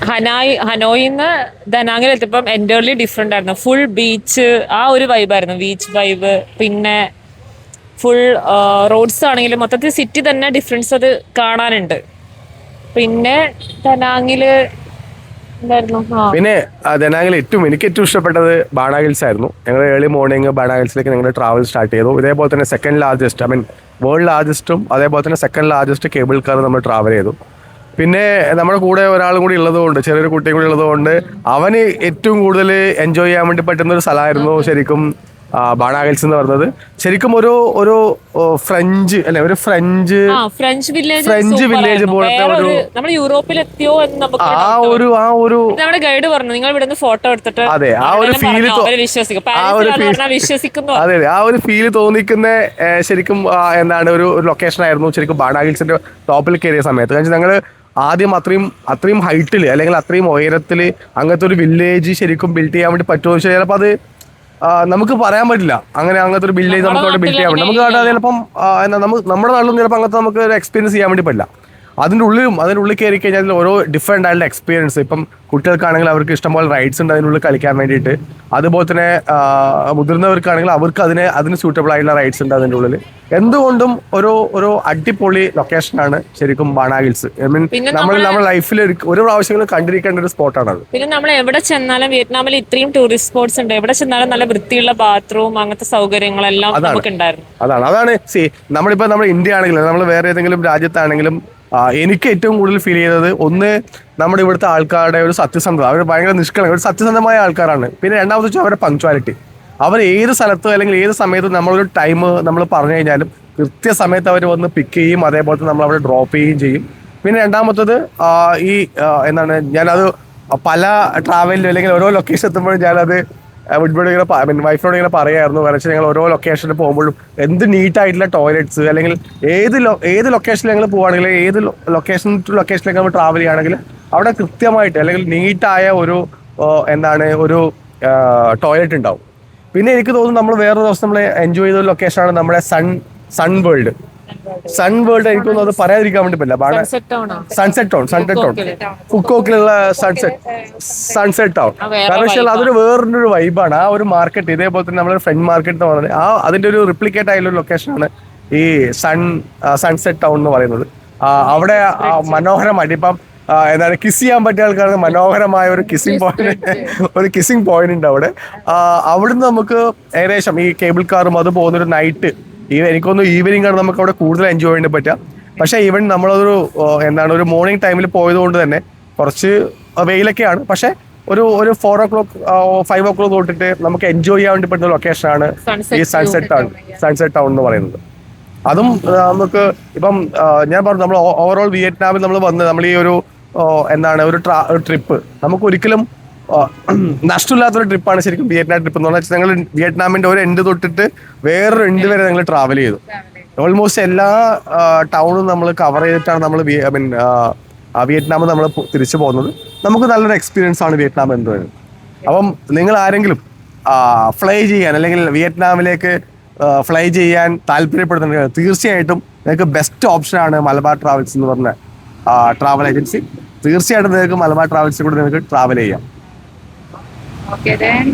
ഹനോയിന്ന് ദനാങ്ങിൽ എത്തിയപ്പം entirely different ആയിരുന്നു. Full beach, ആ ഒരു വൈബായിരുന്നു, ബീച്ച് വൈബ്. പിന്നെ ഫുൾ റോഡ്സ് ആണെങ്കിലും മൊത്തത്തിൽ സിറ്റി തന്നെ ഡിഫറൻസ് അത് കാണാനുണ്ട്. പിന്നെ ദനാങ്ങില് എന്തായിരുന്നു, പിന്നെ ദനാങ്ങിൽ എനിക്ക് ഏറ്റവും ഇഷ്ടപ്പെട്ടത് ബാണ ഹിൽസ് ആയിരുന്നു. ഞങ്ങൾ ഏർലി മോർണിംഗ് ബാണ ഹിൽസിലേക്ക് ഞങ്ങൾ ട്രാവൽ സ്റ്റാർട്ട് ചെയ്തു. ഇതേപോലെ തന്നെ സെക്കൻഡ് ലാർജസ്റ്റ്, വേൾഡ് ലാർജസ്റ്റും അതേപോലെ തന്നെ സെക്കൻഡ് ലാർജസ്റ്റ് കേബിൾ കാർ നമ്മൾ ട്രാവൽ ചെയ്തു. പിന്നെ നമ്മുടെ കൂടെ ഒരാളും കൂടി ഉള്ളതുകൊണ്ട്, ചെറിയൊരു കുട്ടിയും കൂടി ഉള്ളതുകൊണ്ട് അവന് ഏറ്റവും കൂടുതൽ എൻജോയ് ചെയ്യാൻ വേണ്ടി പറ്റുന്ന ഒരു സ്ഥലമായിരുന്നു ശരിക്കും ബാണ ഹിൽസ് എന്ന് പറഞ്ഞത്. ശരിക്കും ഒരു ഒരു ഫ്രഞ്ച് അല്ലെ, ഒരു ഫ്രഞ്ച് വില്ലേജ് പോലത്തെ ഒരു നമ്മൾ യൂറോപ്പിലെത്തിയോ എന്ന് നമുക്ക് ആ ഒരു നമ്മുടെ ഗൈഡ് പറഞ്ഞു, നിങ്ങൾ ഇവിടുന്ന് ഫോട്ടോ എടുത്തിട്ട് അതെ ആ ഒരു ഫീല് വിശ്വസിക്കുന്നു. അതെ ആ ഒരു ഫീല് തോന്നിക്കുന്ന ശരിക്കും എന്താണ് ഒരു ലൊക്കേഷൻ ആയിരുന്നു ശരിക്കും ബാണ ഹിൽസിന്റെ ടോപ്പിൽ കയറിയ സമയത്ത്. കാരണം ഞങ്ങള് ആദ്യം അത്രയും ഹൈറ്റിൽ അല്ലെങ്കിൽ അത്രയും ഉയരത്തിൽ അങ്ങനത്തെ ഒരു വില്ലേജ് ശരിക്കും ബിൽഡ് ചെയ്യാൻ വേണ്ടി പറ്റുമോ എന്ന് വെച്ചാൽ ചിലപ്പോൾ അത് നമുക്ക് പറയാൻ പറ്റില്ല. അങ്ങനത്തെ ഒരു വില്ലേജ് നമുക്ക് അവിടെ ബിൽഡ് ചെയ്യാൻ പറ്റും. നമുക്ക് അവിടെ ചിലപ്പം നമ്മുടെ നാട്ടിലും ചിലപ്പോൾ അങ്ങനത്തെ നമുക്ക് ഒരു എക്സ്പീരിയൻസ് ചെയ്യാൻ വേണ്ടി പറ്റില്ല. അതിൻ്റെ ഉള്ളിൽ കയറി കഴിഞ്ഞാൽ ഓരോ ഡിഫറെൻ്റ് ആയിട്ടുള്ള എക്സ്പീരിയൻസ്. ഇപ്പം കുട്ടികൾക്കാണെങ്കിൽ അവർക്ക് ഇഷ്ടംപോലെ റൈഡ്സ് ഉണ്ട് അതിനുള്ളിൽ കളിക്കാൻ വേണ്ടിയിട്ട്. അതുപോലെ തന്നെ മുതിർന്നവർക്കാണെങ്കിൽ അവർക്ക് അതിന് സ്യൂട്ടബിൾ ആയിട്ടുള്ള റൈഡ്സ് ഉണ്ട് അതിൻ്റെ ഉള്ളിൽ. എന്തുകൊണ്ടും ഒരു അടിപൊളി ലൊക്കേഷനാണ് ശരിക്കും ബാണ ഹിൽസ്. നമ്മുടെ ലൈഫിൽ ഒരു പ്രാവശ്യം കണ്ടിരിക്കേണ്ട ഒരു സ്പോട്ടാണ് അത്. പിന്നെ നമ്മൾ എവിടെ ചെന്നാലും വിയറ്റ്നാമിൽ ഇത്രയും ടൂറിസ്റ്റ് സ്പോട്ട്സ് ഉണ്ട്. എവിടെ ചെന്നാലും നല്ല വൃത്തിയുള്ള ബാത്റൂം, അങ്ങനത്തെ സൗകര്യങ്ങളെല്ലാം നമുക്ക് ഉണ്ടായിരുന്നു. അതാണ് നമ്മളിപ്പോൾ നമ്മുടെ ഇന്ത്യ ആണെങ്കിലും നമ്മൾ വേറെ ഏതെങ്കിലും രാജ്യത്താണെങ്കിലും എനിക്ക് ഏറ്റവും കൂടുതൽ ഫീൽ ചെയ്തത് ഒന്ന് നമ്മുടെ ഇവിടുത്തെ ആൾക്കാരുടെ ഒരു സത്യസന്ധത. അവർ ഭയങ്കര നിഷ്കളങ്ക ഒരു സത്യസന്ധമായ ആൾക്കാരാണ്. പിന്നെ രണ്ടാമത് വെച്ചാൽ അവരുടെ പങ്ക്ച്വാലിറ്റി. അവർ ഏത് സ്ഥലത്ത് അല്ലെങ്കിൽ ഏത് സമയത്ത് നമ്മളൊരു ടൈം നമ്മൾ പറഞ്ഞു കഴിഞ്ഞാലും കൃത്യസമയത്ത് അവർ വന്ന് പിക്ക് ചെയ്യും, അതേപോലെ തന്നെ നമ്മൾ അവിടെ ഡ്രോപ്പ് ചെയ്യുകയും ചെയ്യും. പിന്നെ രണ്ടാമത്തത് ഞാനത് പല ട്രാവലിലും അല്ലെങ്കിൽ ഓരോ ലൊക്കേഷൻ എത്തുമ്പോഴും ഞാനത് വൈഫിനോട് ഇങ്ങനെ പറയായിരുന്നു. കാരണം ഞങ്ങൾ ഓരോ ലൊക്കേഷനിൽ പോകുമ്പോഴും എന്ത് നീറ്റായിട്ടുള്ള ടോയ്ലറ്റ്സ് അല്ലെങ്കിൽ ഏത് ലൊക്കേഷനിൽ ഞങ്ങൾ പോവുകയാണെങ്കിൽ ഏത് ലൊക്കേഷൻ ടു ലൊക്കേഷനിലേക്ക് നമ്മൾ ട്രാവൽ ചെയ്യുകയാണെങ്കിൽ അവിടെ കൃത്യമായിട്ട് അല്ലെങ്കിൽ നീറ്റായ ഒരു ടോയ്ലറ്റ് ഉണ്ടാവും. പിന്നെ എനിക്ക് തോന്നുന്നു നമ്മൾ വേറൊരു ദിവസം നമ്മൾ എൻജോയ് ചെയ്ത ലൊക്കേഷനാണ് നമ്മുടെ സൺ വേൾഡ്. എനിക്ക് തോന്നുന്നു അത് പറയാതിരിക്കാൻ വേണ്ടി പറ്റില്ല. സൺസെറ്റ് ടൗൺ ഫുക്കോക്കിലുള്ള സൺസെറ്റ് ടൗൺ. കാരണം വെച്ചാൽ അതൊരു വേറൊരു വൈബാണ്. ആ ഒരു മാർക്കറ്റ്, ഇതേപോലെ തന്നെ നമ്മുടെ ഫ്രണ്ട് മാർക്കറ്റ് എന്ന് പറയുന്നത് അതിന്റെ ഒരു റിപ്ലിക്കേറ്റ് ആയിട്ടുള്ള ഒരു ലൊക്കേഷനാണ് ഈ സൺസെറ്റ് ടൗൺ എന്ന് പറയുന്നത്. അവിടെ മനോഹരമായിട്ട് ഇപ്പം കിസ് ചെയ്യാൻ പറ്റിയ ആൾക്കാർക്ക് മനോഹരമായ ഒരു കിസിംഗ് പോയിന്റ് ഉണ്ട് അവിടെ. അവിടുന്ന് നമുക്ക് ഏകദേശം ഈ കേബിൾ കാറും അത് പോകുന്നൊരു നൈറ്റ് എനിക്കൊന്ന് ഈവനിങ് ആണ് നമുക്ക് അവിടെ കൂടുതൽ എൻജോയ് ചെയ്യാൻ പറ്റുക. പക്ഷേ ഈവൻ നമ്മളതൊരു ഒരു മോർണിംഗ് ടൈമിൽ പോയത് കൊണ്ട് തന്നെ കുറച്ച് വെയിലൊക്കെയാണ്. പക്ഷെ ഒരു 4 o'clock 5 o'clock തൊട്ടിട്ട് നമുക്ക് എൻജോയ് ചെയ്യാൻ വേണ്ടി പറ്റുന്ന ലൊക്കേഷനാണ് ഈ സൺസെറ്റ് ടൗൺ എന്ന് പറയുന്നത്. അതും നമുക്ക് ഇപ്പം ഞാൻ പറഞ്ഞു നമ്മൾ ഓവറോൾ വിയറ്റ്നാമിൽ നമ്മൾ ഈ ഒരു ട്രിപ്പ് നമുക്ക് ഒരിക്കലും നഷ്ടമില്ലാത്തൊരു ട്രിപ്പാണ് ശരിക്കും വിയറ്റ്നാം ട്രിപ്പ് എന്ന് പറഞ്ഞാൽ. ഞങ്ങൾ വിയറ്റ്നാമിന്റെ ഒരു എൻഡ് തൊട്ടിട്ട് വേറൊരു എൻഡ് വരെ ഞങ്ങൾ ട്രാവൽ ചെയ്തു. ഓൾമോസ്റ്റ് എല്ലാ ടൗണും നമ്മൾ കവർ ചെയ്തിട്ടാണ് നമ്മൾ വിയറ്റ്നാം നമ്മൾ തിരിച്ചു പോകുന്നത്. നമുക്ക് നല്ലൊരു എക്സ്പീരിയൻസ് ആണ് വിയറ്റ്നാം എന്ന് പറയുന്നത്. അപ്പം നിങ്ങൾ ആരെങ്കിലും ഫ്ലൈ ചെയ്യാൻ അല്ലെങ്കിൽ വിയറ്റ്നാമിലേക്ക് ഫ്ലൈ ചെയ്യാൻ താല്പര്യപ്പെടുന്നുണ്ടെങ്കിൽ തീർച്ചയായിട്ടും നിങ്ങൾക്ക് ബെസ്റ്റ് ഓപ്ഷനാണ് മലബാർ ട്രാവൽസ് എന്ന് പറഞ്ഞ ട്രാവൽ ഏജൻസി. തീർച്ചയായിട്ടും നിങ്ങൾക്ക് മലബാർ ട്രാവൽസിൽ കൂടെ നിങ്ങൾക്ക് ട്രാവൽ ചെയ്യാം. Okay then.